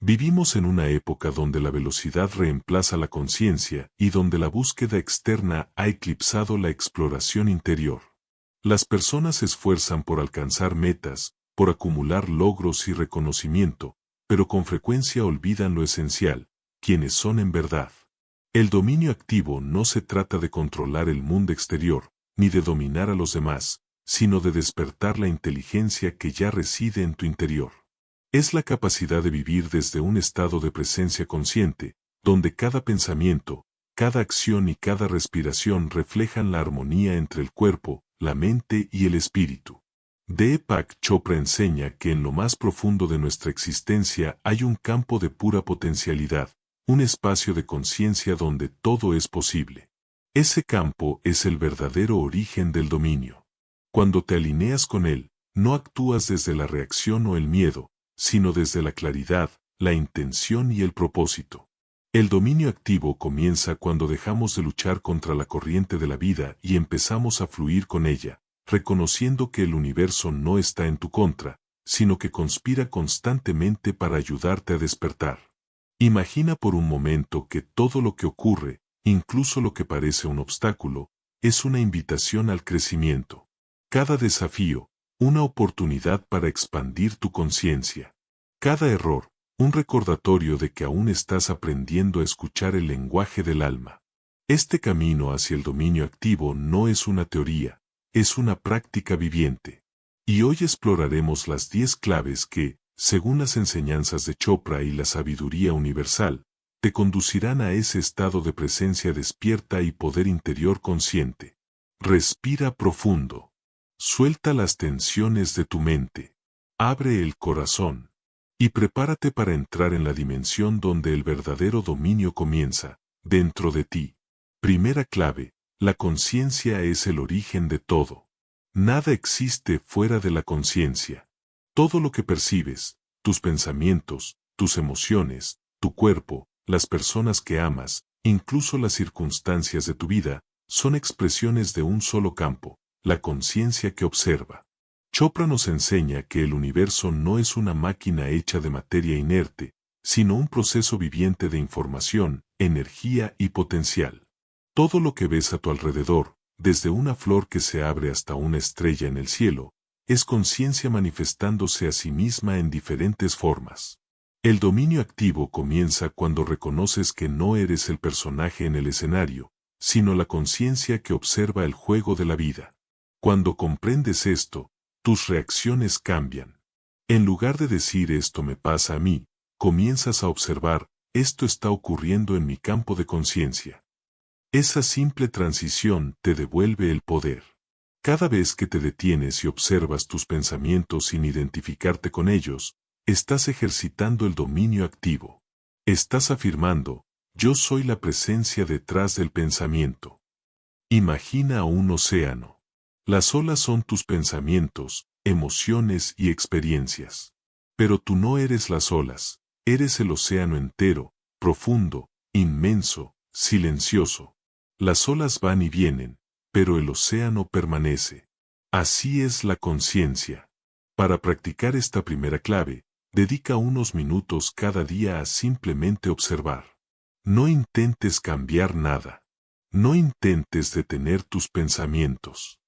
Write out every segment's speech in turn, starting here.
Vivimos en una época donde la velocidad reemplaza la conciencia y donde la búsqueda externa ha eclipsado la exploración interior. Las personas se esfuerzan por alcanzar metas, por acumular logros y reconocimiento, pero con frecuencia olvidan lo esencial, quiénes son en verdad. El dominio activo no se trata de controlar el mundo exterior, ni de dominar a los demás, sino de despertar la inteligencia que ya reside en tu interior. Es la capacidad de vivir desde un estado de presencia consciente, donde cada pensamiento, cada acción y cada respiración reflejan la armonía entre el cuerpo, la mente y el espíritu. Deepak Chopra enseña que en lo más profundo de nuestra existencia hay un campo de pura potencialidad, un espacio de conciencia donde todo es posible. Ese campo es el verdadero origen del dominio. Cuando te alineas con él, no actúas desde la reacción o el miedo, sino desde la claridad, la intención y el propósito. El dominio activo comienza cuando dejamos de luchar contra la corriente de la vida y empezamos a fluir con ella, reconociendo que el universo no está en tu contra, sino que conspira constantemente para ayudarte a despertar. Imagina por un momento que todo lo que ocurre, incluso lo que parece un obstáculo, es una invitación al crecimiento. Cada desafío, una oportunidad para expandir tu conciencia. Cada error, un recordatorio de que aún estás aprendiendo a escuchar el lenguaje del alma. Este camino hacia el dominio activo no es una teoría, es una práctica viviente. Y hoy exploraremos las 10 claves que, según las enseñanzas de Chopra y la sabiduría universal, te conducirán a ese estado de presencia despierta y poder interior consciente. Respira profundo. Suelta las tensiones de tu mente. Abre el corazón. Y prepárate para entrar en la dimensión donde el verdadero dominio comienza, dentro de ti. Primera clave, la conciencia es el origen de todo. Nada existe fuera de la conciencia. Todo lo que percibes, tus pensamientos, tus emociones, tu cuerpo, las personas que amas, incluso las circunstancias de tu vida, son expresiones de un solo campo, la conciencia que observa. Chopra nos enseña que el universo no es una máquina hecha de materia inerte, sino un proceso viviente de información, energía y potencial. Todo lo que ves a tu alrededor, desde una flor que se abre hasta una estrella en el cielo, es conciencia manifestándose a sí misma en diferentes formas. El dominio activo comienza cuando reconoces que no eres el personaje en el escenario, sino la conciencia que observa el juego de la vida. Cuando comprendes esto, tus reacciones cambian. En lugar de decir esto me pasa a mí, comienzas a observar, esto está ocurriendo en mi campo de conciencia. Esa simple transición te devuelve el poder. Cada vez que te detienes y observas tus pensamientos sin identificarte con ellos, estás ejercitando el dominio activo. Estás afirmando, yo soy la presencia detrás del pensamiento. Imagina un océano. Las olas son tus pensamientos, emociones y experiencias. Pero tú no eres las olas, eres el océano entero, profundo, inmenso, silencioso. Las olas van y vienen, pero el océano permanece. Así es la conciencia. Para practicar esta primera clave, dedica unos minutos cada día a simplemente observar. No intentes cambiar nada. No intentes detener tus pensamientos.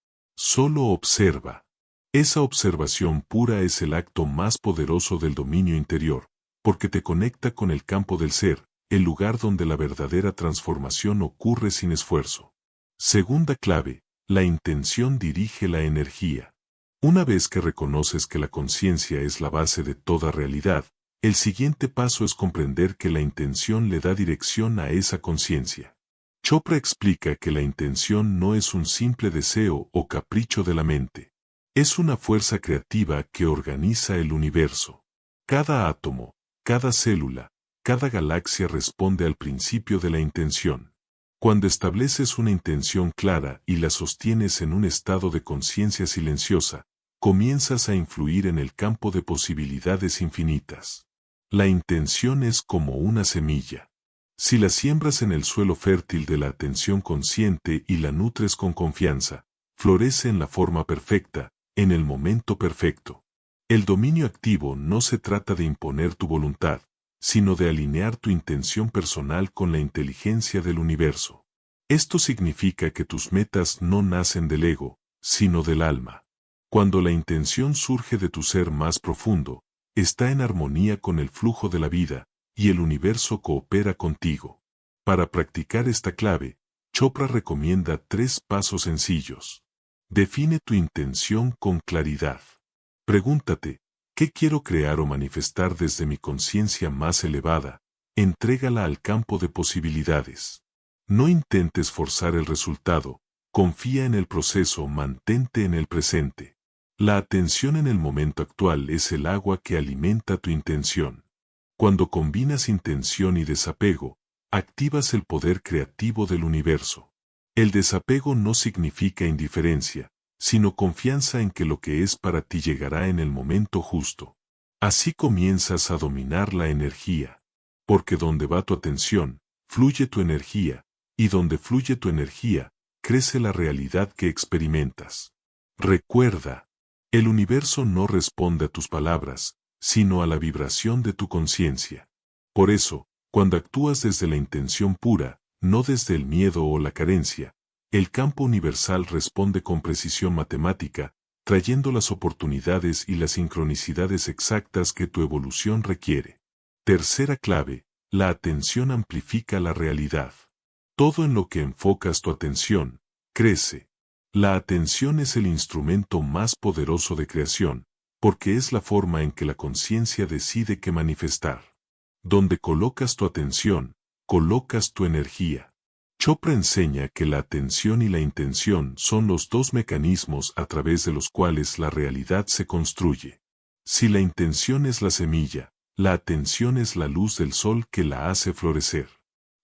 Solo observa. Esa observación pura es el acto más poderoso del dominio interior, porque te conecta con el campo del ser, el lugar donde la verdadera transformación ocurre sin esfuerzo. Segunda clave, la intención dirige la energía. Una vez que reconoces que la conciencia es la base de toda realidad, el siguiente paso es comprender que la intención le da dirección a esa conciencia. Chopra explica que la intención no es un simple deseo o capricho de la mente. Es una fuerza creativa que organiza el universo. Cada átomo, cada célula, cada galaxia responde al principio de la intención. Cuando estableces una intención clara y la sostienes en un estado de conciencia silenciosa, comienzas a influir en el campo de posibilidades infinitas. La intención es como una semilla. Si la siembras en el suelo fértil de la atención consciente y la nutres con confianza, florece en la forma perfecta, en el momento perfecto. El dominio activo no se trata de imponer tu voluntad, sino de alinear tu intención personal con la inteligencia del universo. Esto significa que tus metas no nacen del ego, sino del alma. Cuando la intención surge de tu ser más profundo, está en armonía con el flujo de la vida, y el universo coopera contigo. Para practicar esta clave, Chopra recomienda 3 pasos sencillos. Define tu intención con claridad. Pregúntate, ¿qué quiero crear o manifestar desde mi conciencia más elevada? Entrégala al campo de posibilidades. No intentes forzar el resultado, confía en el proceso, mantente en el presente. La atención en el momento actual es el agua que alimenta tu intención. Cuando combinas intención y desapego, activas el poder creativo del universo. El desapego no significa indiferencia, sino confianza en que lo que es para ti llegará en el momento justo. Así comienzas a dominar la energía. Porque donde va tu atención, fluye tu energía, y donde fluye tu energía, crece la realidad que experimentas. Recuerda, el universo no responde a tus palabras, sino a la vibración de tu conciencia. Por eso, cuando actúas desde la intención pura, no desde el miedo o la carencia, el campo universal responde con precisión matemática, trayendo las oportunidades y las sincronicidades exactas que tu evolución requiere. Tercera clave, la atención amplifica la realidad. Todo en lo que enfocas tu atención, crece. La atención es el instrumento más poderoso de creación, porque es la forma en que la conciencia decide qué manifestar. Donde colocas tu atención, colocas tu energía. Chopra enseña que la atención y la intención son los 2 mecanismos a través de los cuales la realidad se construye. Si la intención es la semilla, la atención es la luz del sol que la hace florecer.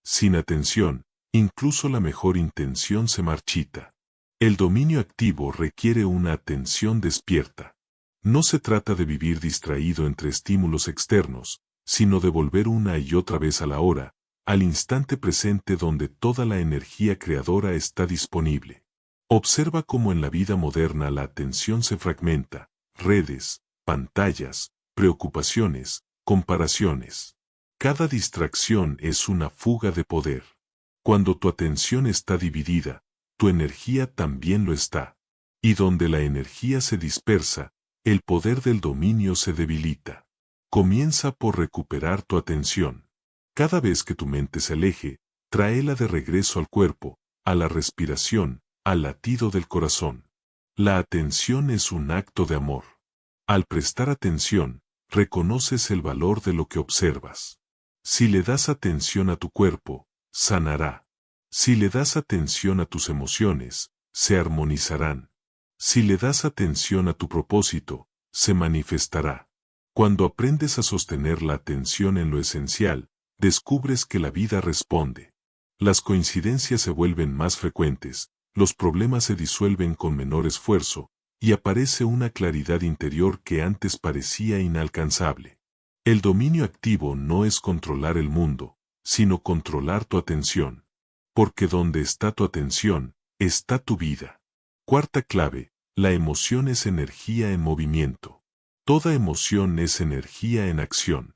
Sin atención, incluso la mejor intención se marchita. El dominio activo requiere una atención despierta. No se trata de vivir distraído entre estímulos externos, sino de volver una y otra vez a la hora, al instante presente donde toda la energía creadora está disponible. Observa cómo en la vida moderna la atención se fragmenta, redes, pantallas, preocupaciones, comparaciones. Cada distracción es una fuga de poder. Cuando tu atención está dividida, tu energía también lo está. Y donde la energía se dispersa, el poder del dominio se debilita. Comienza por recuperar tu atención. Cada vez que tu mente se aleje, tráela de regreso al cuerpo, a la respiración, al latido del corazón. La atención es un acto de amor. Al prestar atención, reconoces el valor de lo que observas. Si le das atención a tu cuerpo, sanará. Si le das atención a tus emociones, se armonizarán. Si le das atención a tu propósito, se manifestará. Cuando aprendes a sostener la atención en lo esencial, descubres que la vida responde. Las coincidencias se vuelven más frecuentes, los problemas se disuelven con menor esfuerzo, y aparece una claridad interior que antes parecía inalcanzable. El dominio activo no es controlar el mundo, sino controlar tu atención. Porque donde está tu atención, está tu vida. Cuarta clave, la emoción es energía en movimiento. Toda emoción es energía en acción.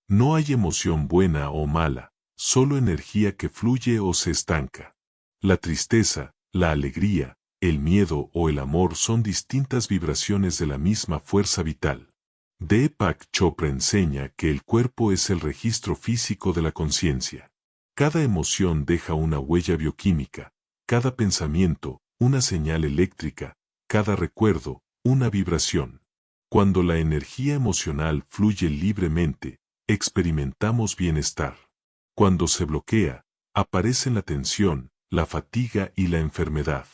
No hay emoción buena o mala, solo energía que fluye o se estanca. La tristeza, la alegría, el miedo o el amor son distintas vibraciones de la misma fuerza vital. Deepak Chopra enseña que el cuerpo es el registro físico de la conciencia. Cada emoción deja una huella bioquímica, cada pensamiento, una señal eléctrica, cada recuerdo, una vibración. Cuando la energía emocional fluye libremente, experimentamos bienestar. Cuando se bloquea, aparecen la tensión, la fatiga y la enfermedad.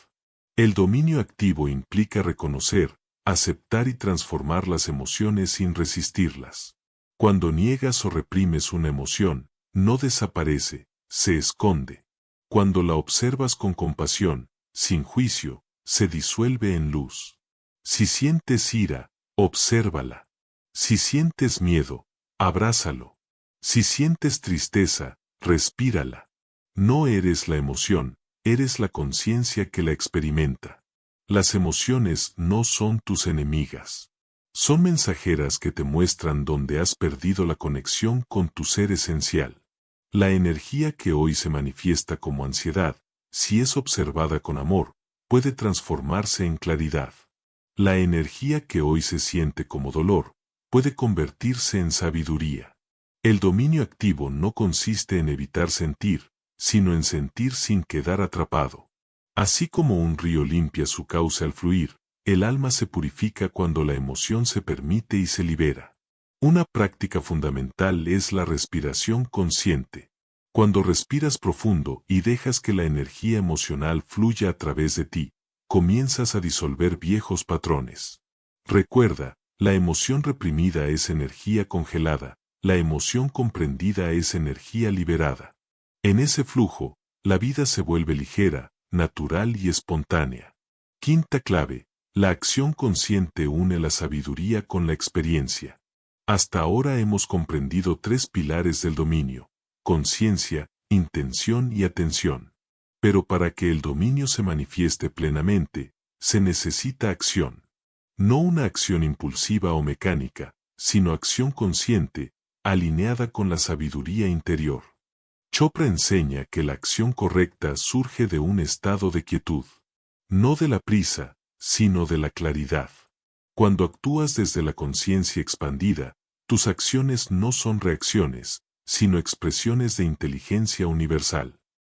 El dominio activo implica reconocer, aceptar y transformar las emociones sin resistirlas. Cuando niegas o reprimes una emoción, no desaparece, se esconde. Cuando la observas con compasión, sin juicio, se disuelve en luz. Si sientes ira, obsérvala. Si sientes miedo, abrázalo. Si sientes tristeza, respírala. No eres la emoción, eres la conciencia que la experimenta. Las emociones no son tus enemigas. Son mensajeras que te muestran dónde has perdido la conexión con tu ser esencial. La energía que hoy se manifiesta como ansiedad, si es observada con amor, puede transformarse en claridad. La energía que hoy se siente como dolor, puede convertirse en sabiduría. El dominio activo no consiste en evitar sentir, sino en sentir sin quedar atrapado. Así como un río limpia su cauce al fluir, el alma se purifica cuando la emoción se permite y se libera. Una práctica fundamental es la respiración consciente. Cuando respiras profundo y dejas que la energía emocional fluya a través de ti, comienzas a disolver viejos patrones. Recuerda, la emoción reprimida es energía congelada, la emoción comprendida es energía liberada. En ese flujo, la vida se vuelve ligera, natural y espontánea. Quinta clave, la acción consciente une la sabiduría con la experiencia. Hasta ahora hemos comprendido tres pilares del dominio: conciencia, intención y atención. Pero para que el dominio se manifieste plenamente, se necesita acción. No una acción impulsiva o mecánica, sino acción consciente, alineada con la sabiduría interior. Chopra enseña que la acción correcta surge de un estado de quietud. No de la prisa, sino de la claridad. Cuando actúas desde la conciencia expandida, tus acciones no son reacciones, sino expresiones de inteligencia universal.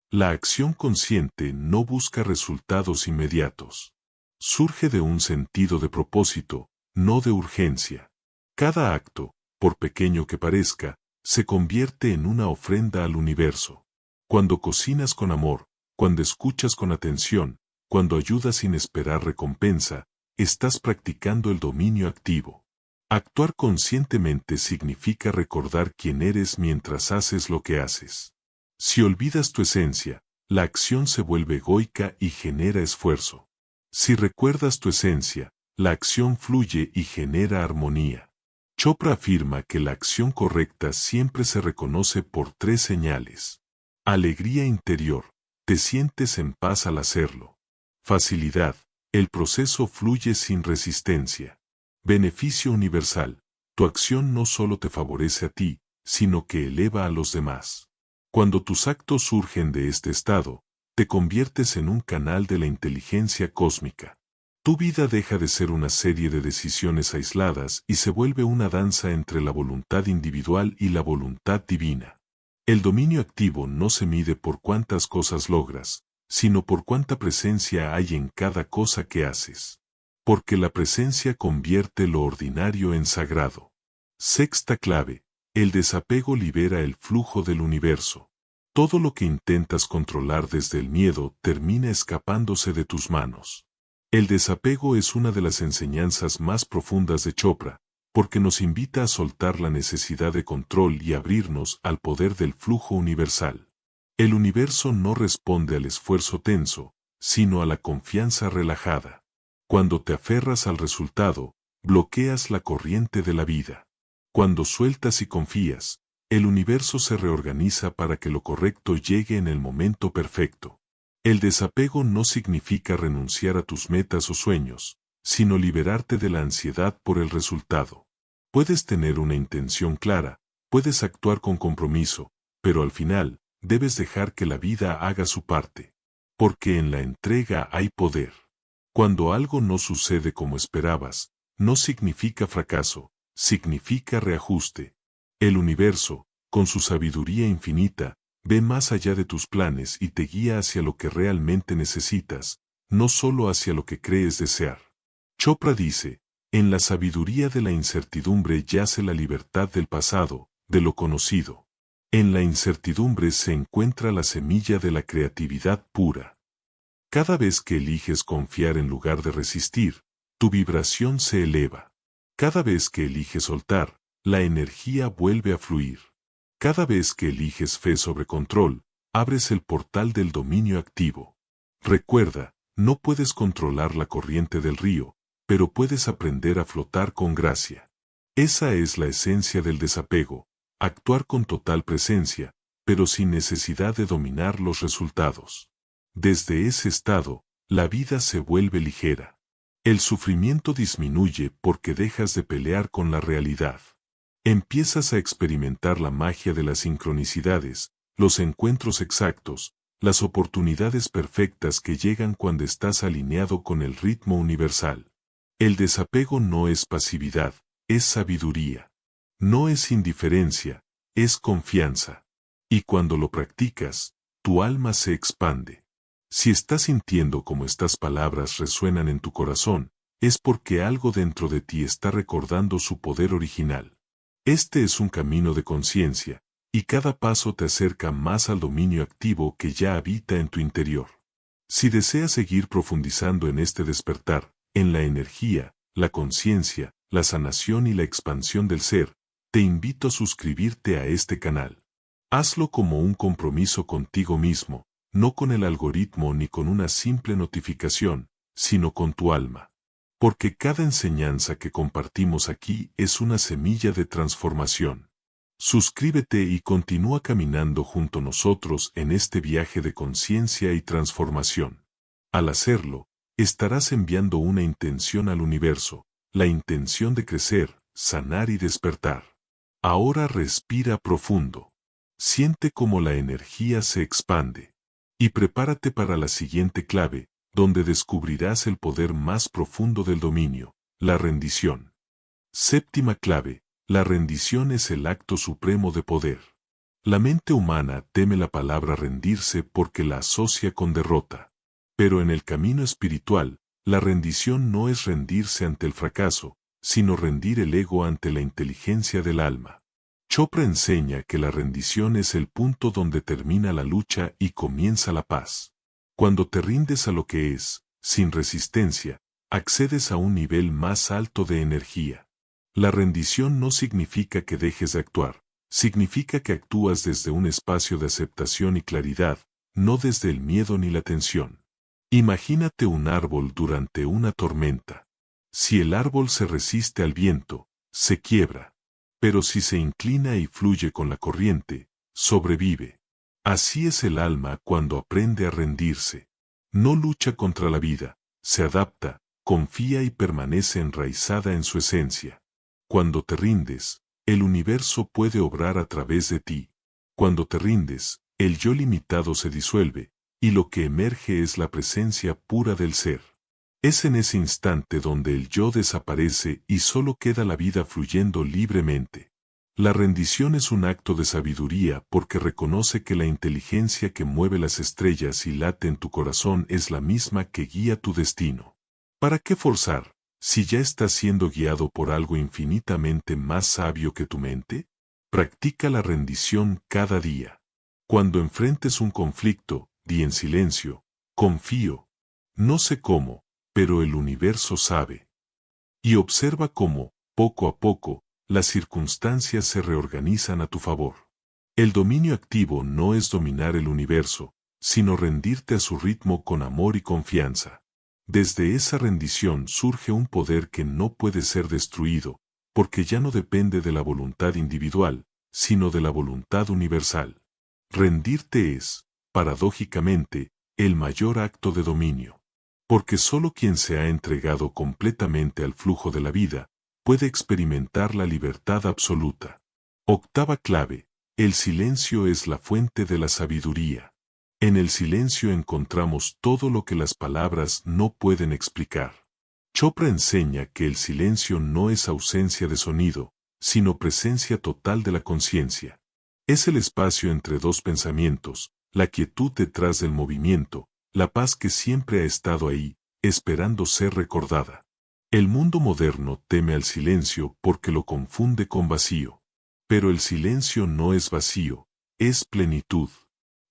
La acción consciente no busca resultados inmediatos. Surge de un sentido de propósito, no de urgencia. Cada acto, por pequeño que parezca, se convierte en una ofrenda al universo. Cuando cocinas con amor, cuando escuchas con atención, cuando ayudas sin esperar recompensa, estás practicando el dominio activo. Actuar conscientemente significa recordar quién eres mientras haces lo que haces. Si olvidas tu esencia, la acción se vuelve egoica y genera esfuerzo. Si recuerdas tu esencia, la acción fluye y genera armonía. Chopra afirma que la acción correcta siempre se reconoce por tres señales. Alegría interior, te sientes en paz al hacerlo. Facilidad, el proceso fluye sin resistencia. Beneficio universal, tu acción no solo te favorece a ti, sino que eleva a los demás. Cuando tus actos surgen de este estado, te conviertes en un canal de la inteligencia cósmica. Tu vida deja de ser una serie de decisiones aisladas y se vuelve una danza entre la voluntad individual y la voluntad divina. El dominio activo no se mide por cuántas cosas logras, sino por cuánta presencia hay en cada cosa que haces. Porque la presencia convierte lo ordinario en sagrado. Sexta clave, el desapego libera el flujo del universo. Todo lo que intentas controlar desde el miedo termina escapándose de tus manos. El desapego es una de las enseñanzas más profundas de Chopra, porque nos invita a soltar la necesidad de control y abrirnos al poder del flujo universal. El universo no responde al esfuerzo tenso, sino a la confianza relajada. Cuando te aferras al resultado, bloqueas la corriente de la vida. Cuando sueltas y confías, el universo se reorganiza para que lo correcto llegue en el momento perfecto. El desapego no significa renunciar a tus metas o sueños, sino liberarte de la ansiedad por el resultado. Puedes tener una intención clara, puedes actuar con compromiso, pero al final, debes dejar que la vida haga su parte. Porque en la entrega hay poder. Cuando algo no sucede como esperabas, no significa fracaso, significa reajuste. El universo, con su sabiduría infinita, ve más allá de tus planes y te guía hacia lo que realmente necesitas, no solo hacia lo que crees desear. Chopra dice, en la sabiduría de la incertidumbre yace la libertad del pasado, de lo conocido. En la incertidumbre se encuentra la semilla de la creatividad pura. Cada vez que eliges confiar en lugar de resistir, tu vibración se eleva. Cada vez que eliges soltar, la energía vuelve a fluir. Cada vez que eliges fe sobre control, abres el portal del dominio activo. Recuerda, no puedes controlar la corriente del río, pero puedes aprender a flotar con gracia. Esa es la esencia del desapego, actuar con total presencia, pero sin necesidad de dominar los resultados. Desde ese estado, la vida se vuelve ligera. El sufrimiento disminuye porque dejas de pelear con la realidad. Empiezas a experimentar la magia de las sincronicidades, los encuentros exactos, las oportunidades perfectas que llegan cuando estás alineado con el ritmo universal. El desapego no es pasividad, es sabiduría. No es indiferencia, es confianza. Y cuando lo practicas, tu alma se expande. Si estás sintiendo como estas palabras resuenan en tu corazón, es porque algo dentro de ti está recordando su poder original. Este es un camino de conciencia, y cada paso te acerca más al dominio activo que ya habita en tu interior. Si deseas seguir profundizando en este despertar, en la energía, la conciencia, la sanación y la expansión del ser, te invito a suscribirte a este canal. Hazlo como un compromiso contigo mismo, no con el algoritmo ni con una simple notificación, sino con tu alma. Porque cada enseñanza que compartimos aquí es una semilla de transformación. Suscríbete y continúa caminando junto a nosotros en este viaje de conciencia y transformación. Al hacerlo, estarás enviando una intención al universo, la intención de crecer, sanar y despertar. Ahora respira profundo. Siente cómo la energía se expande. Y prepárate para la siguiente clave, donde descubrirás el poder más profundo del dominio, la rendición. Séptima clave, la rendición es el acto supremo de poder. La mente humana teme la palabra rendirse porque la asocia con derrota. Pero en el camino espiritual, la rendición no es rendirse ante el fracaso, sino rendir el ego ante la inteligencia del alma. Chopra enseña que la rendición es el punto donde termina la lucha y comienza la paz. Cuando te rindes a lo que es, sin resistencia, accedes a un nivel más alto de energía. La rendición no significa que dejes de actuar, significa que actúas desde un espacio de aceptación y claridad, no desde el miedo ni la tensión. Imagínate un árbol durante una tormenta. Si el árbol se resiste al viento, se quiebra. Pero si se inclina y fluye con la corriente, sobrevive. Así es el alma cuando aprende a rendirse. No lucha contra la vida, se adapta, confía y permanece enraizada en su esencia. Cuando te rindes, el universo puede obrar a través de ti. Cuando te rindes, el yo limitado se disuelve, y lo que emerge es la presencia pura del ser. Es en ese instante donde el yo desaparece y solo queda la vida fluyendo libremente. La rendición es un acto de sabiduría porque reconoce que la inteligencia que mueve las estrellas y late en tu corazón es la misma que guía tu destino. ¿Para qué forzar, si ya estás siendo guiado por algo infinitamente más sabio que tu mente? Practica la rendición cada día. Cuando enfrentes un conflicto, di en silencio, confío. No sé cómo, pero el universo sabe. Y observa cómo, poco a poco, las circunstancias se reorganizan a tu favor. El dominio activo no es dominar el universo, sino rendirte a su ritmo con amor y confianza. Desde esa rendición surge un poder que no puede ser destruido, porque ya no depende de la voluntad individual, sino de la voluntad universal. Rendirte es, paradójicamente, el mayor acto de dominio. Porque solo quien se ha entregado completamente al flujo de la vida, puede experimentar la libertad absoluta. Octava clave, el silencio es la fuente de la sabiduría. En el silencio encontramos todo lo que las palabras no pueden explicar. Chopra enseña que el silencio no es ausencia de sonido, sino presencia total de la conciencia. Es el espacio entre dos pensamientos, la quietud detrás del movimiento, la paz que siempre ha estado ahí, esperando ser recordada. El mundo moderno teme al silencio porque lo confunde con vacío. Pero el silencio no es vacío, es plenitud.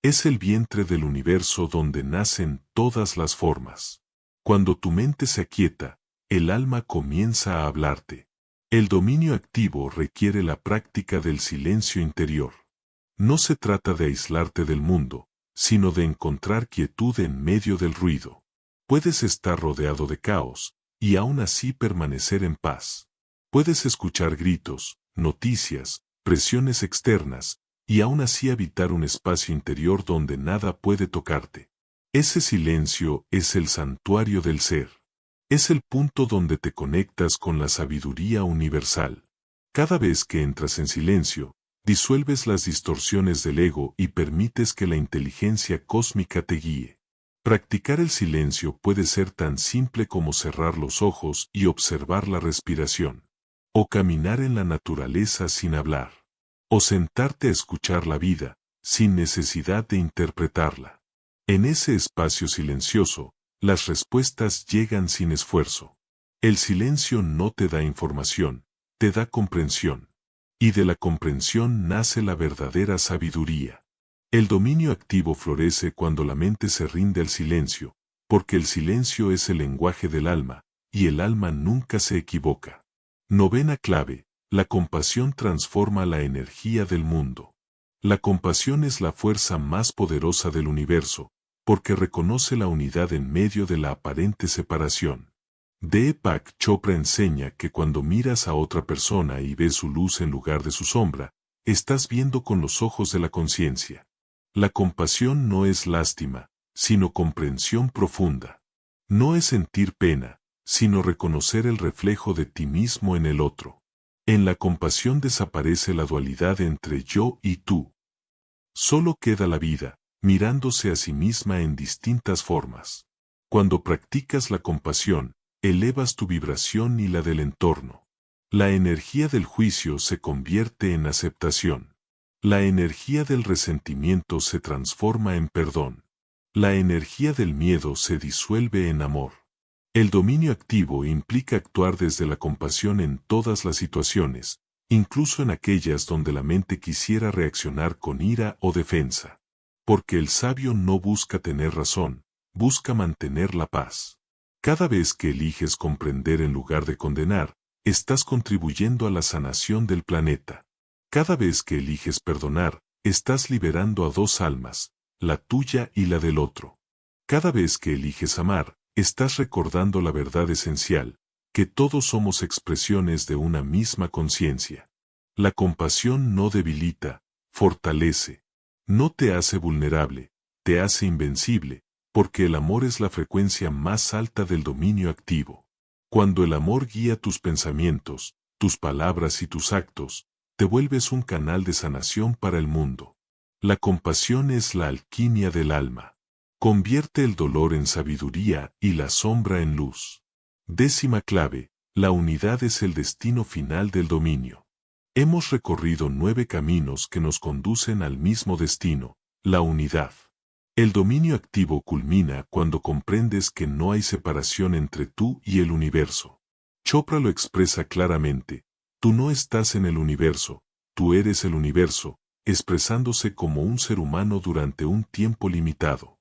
Es el vientre del universo donde nacen todas las formas. Cuando tu mente se aquieta, el alma comienza a hablarte. El dominio activo requiere la práctica del silencio interior. No se trata de aislarte del mundo, sino de encontrar quietud en medio del ruido. Puedes estar rodeado de caos, y aún así permanecer en paz. Puedes escuchar gritos, noticias, presiones externas, y aún así habitar un espacio interior donde nada puede tocarte. Ese silencio es el santuario del ser. Es el punto donde te conectas con la sabiduría universal. Cada vez que entras en silencio, disuelves las distorsiones del ego y permites que la inteligencia cósmica te guíe. Practicar el silencio puede ser tan simple como cerrar los ojos y observar la respiración, o caminar en la naturaleza sin hablar, o sentarte a escuchar la vida, sin necesidad de interpretarla. En ese espacio silencioso, las respuestas llegan sin esfuerzo. El silencio no te da información, te da comprensión. Y de la comprensión nace la verdadera sabiduría. El dominio activo florece cuando la mente se rinde al silencio, porque el silencio es el lenguaje del alma, y el alma nunca se equivoca. Novena clave: la compasión transforma la energía del mundo. La compasión es la fuerza más poderosa del universo, porque reconoce la unidad en medio de la aparente separación. Deepak Chopra enseña que cuando miras a otra persona y ves su luz en lugar de su sombra, estás viendo con los ojos de la conciencia. La compasión no es lástima, sino comprensión profunda. No es sentir pena, sino reconocer el reflejo de ti mismo en el otro. En la compasión desaparece la dualidad entre yo y tú. Solo queda la vida, mirándose a sí misma en distintas formas. Cuando practicas la compasión, elevas tu vibración y la del entorno. La energía del juicio se convierte en aceptación. La energía del resentimiento se transforma en perdón. La energía del miedo se disuelve en amor. El dominio activo implica actuar desde la compasión en todas las situaciones, incluso en aquellas donde la mente quisiera reaccionar con ira o defensa. Porque el sabio no busca tener razón, busca mantener la paz. Cada vez que eliges comprender en lugar de condenar, estás contribuyendo a la sanación del planeta. Cada vez que eliges perdonar, estás liberando a dos almas, la tuya y la del otro. Cada vez que eliges amar, estás recordando la verdad esencial, que todos somos expresiones de una misma conciencia. La compasión no debilita, fortalece. No te hace vulnerable, te hace invencible, porque el amor es la frecuencia más alta del dominio activo. Cuando el amor guía tus pensamientos, tus palabras y tus actos, te vuelves un canal de sanación para el mundo. La compasión es la alquimia del alma. Convierte el dolor en sabiduría y la sombra en luz. Décima clave: la unidad es el destino final del dominio. Hemos recorrido 9 caminos que nos conducen al mismo destino, la unidad. El dominio activo culmina cuando comprendes que no hay separación entre tú y el universo. Chopra lo expresa claramente: tú no estás en el universo, tú eres el universo, expresándose como un ser humano durante un tiempo limitado.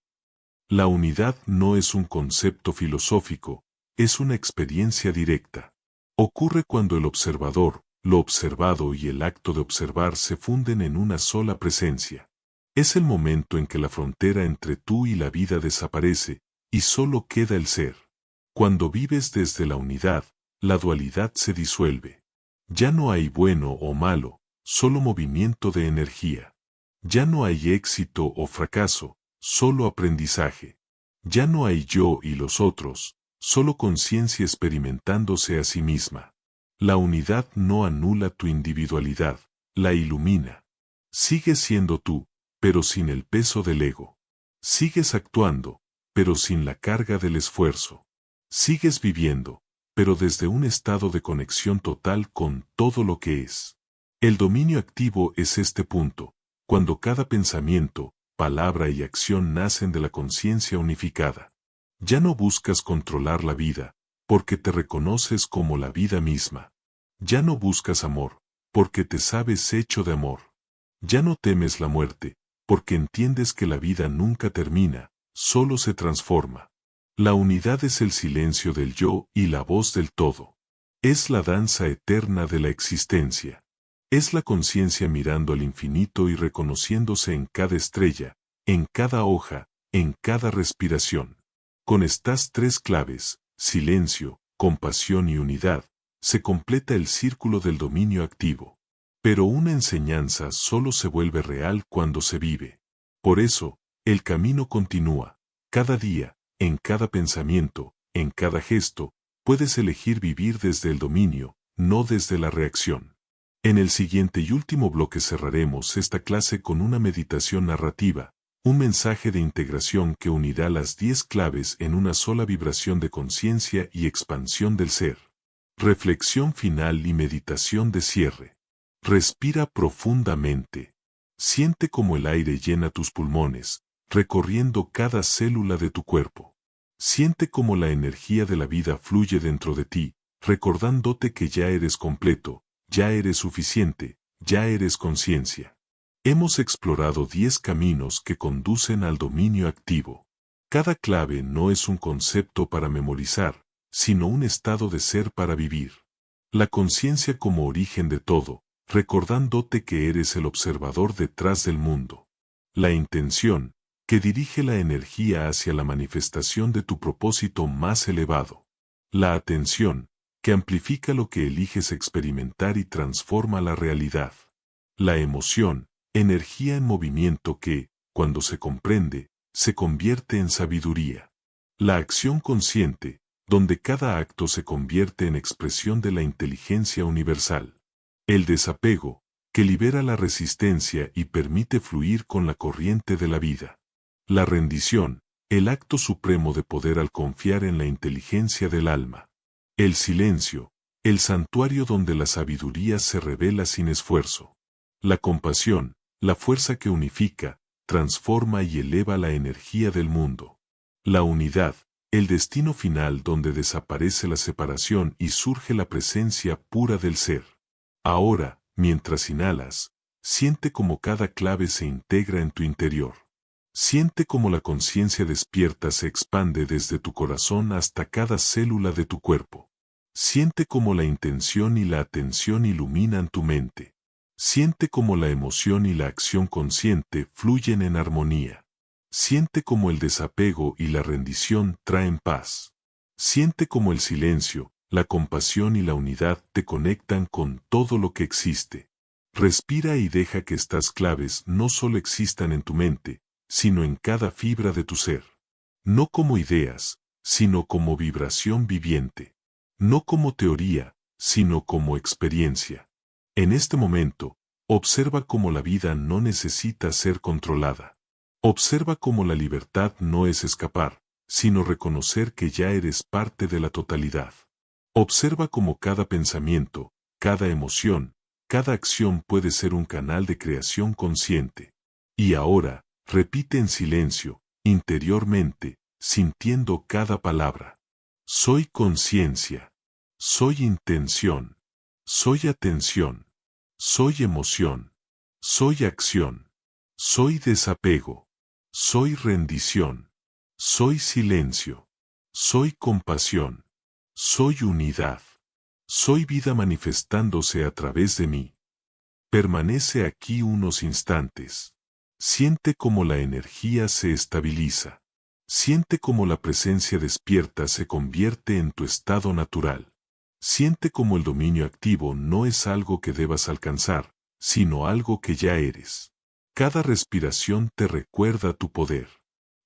La unidad no es un concepto filosófico, es una experiencia directa. Ocurre cuando el observador, lo observado y el acto de observar se funden en una sola presencia. Es el momento en que la frontera entre tú y la vida desaparece, y solo queda el ser. Cuando vives desde la unidad, la dualidad se disuelve. Ya no hay bueno o malo, solo movimiento de energía. Ya no hay éxito o fracaso, solo aprendizaje. Ya no hay yo y los otros, solo conciencia experimentándose a sí misma. La unidad no anula tu individualidad, la ilumina. Sigues siendo tú, pero sin el peso del ego. Sigues actuando, pero sin la carga del esfuerzo. Sigues viviendo, pero desde un estado de conexión total con todo lo que es. El dominio activo es este punto, cuando cada pensamiento, palabra y acción nacen de la conciencia unificada. Ya no buscas controlar la vida, porque te reconoces como la vida misma. Ya no buscas amor, porque te sabes hecho de amor. Ya no temes la muerte, porque entiendes que la vida nunca termina, solo se transforma. La unidad es el silencio del yo y la voz del todo. Es la danza eterna de la existencia. Es la conciencia mirando al infinito y reconociéndose en cada estrella, en cada hoja, en cada respiración. Con estas 3 claves, silencio, compasión y unidad, se completa el círculo del dominio activo. Pero una enseñanza solo se vuelve real cuando se vive. Por eso, el camino continúa, cada día, en cada pensamiento, en cada gesto, puedes elegir vivir desde el dominio, no desde la reacción. En el siguiente y último bloque cerraremos esta clase con una meditación narrativa, un mensaje de integración que unirá las 10 claves en una sola vibración de conciencia y expansión del ser. Reflexión final y meditación de cierre. Respira profundamente. Siente cómo el aire llena tus pulmones, recorriendo cada célula de tu cuerpo. Siente cómo la energía de la vida fluye dentro de ti, recordándote que ya eres completo, ya eres suficiente, ya eres conciencia. Hemos explorado 10 caminos que conducen al dominio activo. Cada clave no es un concepto para memorizar, sino un estado de ser para vivir. La conciencia como origen de todo, recordándote que eres el observador detrás del mundo. La intención, que dirige la energía hacia la manifestación de tu propósito más elevado. La atención, que amplifica lo que eliges experimentar y transforma la realidad. La emoción, energía en movimiento que, cuando se comprende, se convierte en sabiduría. La acción consciente, donde cada acto se convierte en expresión de la inteligencia universal. El desapego, que libera la resistencia y permite fluir con la corriente de la vida. La rendición, el acto supremo de poder al confiar en la inteligencia del alma. El silencio, el santuario donde la sabiduría se revela sin esfuerzo. La compasión, la fuerza que unifica, transforma y eleva la energía del mundo. La unidad, el destino final donde desaparece la separación y surge la presencia pura del ser. Ahora, mientras inhalas, siente cómo cada clave se integra en tu interior. Siente cómo la conciencia despierta se expande desde tu corazón hasta cada célula de tu cuerpo. Siente cómo la intención y la atención iluminan tu mente. Siente cómo la emoción y la acción consciente fluyen en armonía. Siente cómo el desapego y la rendición traen paz. Siente cómo el silencio, la compasión y la unidad te conectan con todo lo que existe. Respira y deja que estas claves no solo existan en tu mente, sino en cada fibra de tu ser. No como ideas, sino como vibración viviente. No como teoría, sino como experiencia. En este momento, observa cómo la vida no necesita ser controlada. Observa cómo la libertad no es escapar, sino reconocer que ya eres parte de la totalidad. Observa cómo cada pensamiento, cada emoción, cada acción puede ser un canal de creación consciente. Y ahora, repite en silencio, interiormente, sintiendo cada palabra. Soy conciencia. Soy intención. Soy atención. Soy emoción. Soy acción. Soy desapego. Soy rendición. Soy silencio. Soy compasión. Soy unidad. Soy vida manifestándose a través de mí. Permanece aquí unos instantes. Siente cómo la energía se estabiliza. Siente cómo la presencia despierta se convierte en tu estado natural. Siente cómo el dominio activo no es algo que debas alcanzar, sino algo que ya eres. Cada respiración te recuerda tu poder.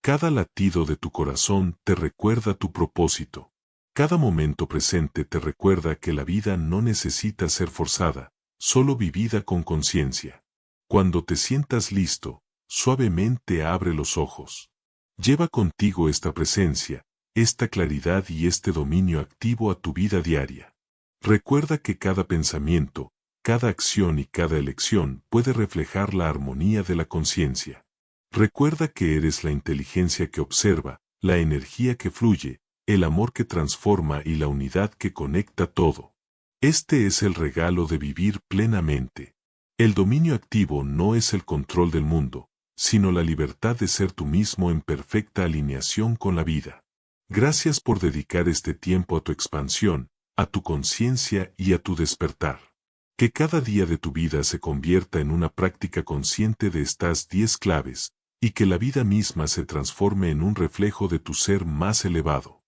Cada latido de tu corazón te recuerda tu propósito. Cada momento presente te recuerda que la vida no necesita ser forzada, solo vivida con conciencia. Cuando te sientas listo, suavemente abre los ojos. Lleva contigo esta presencia, esta claridad y este dominio activo a tu vida diaria. Recuerda que cada pensamiento, cada acción y cada elección puede reflejar la armonía de la conciencia. Recuerda que eres la inteligencia que observa, la energía que fluye, el amor que transforma y la unidad que conecta todo. Este es el regalo de vivir plenamente. El dominio activo no es el control del mundo, sino la libertad de ser tú mismo en perfecta alineación con la vida. Gracias por dedicar este tiempo a tu expansión, a tu conciencia y a tu despertar. Que cada día de tu vida se convierta en una práctica consciente de estas 10 claves, y que la vida misma se transforme en un reflejo de tu ser más elevado.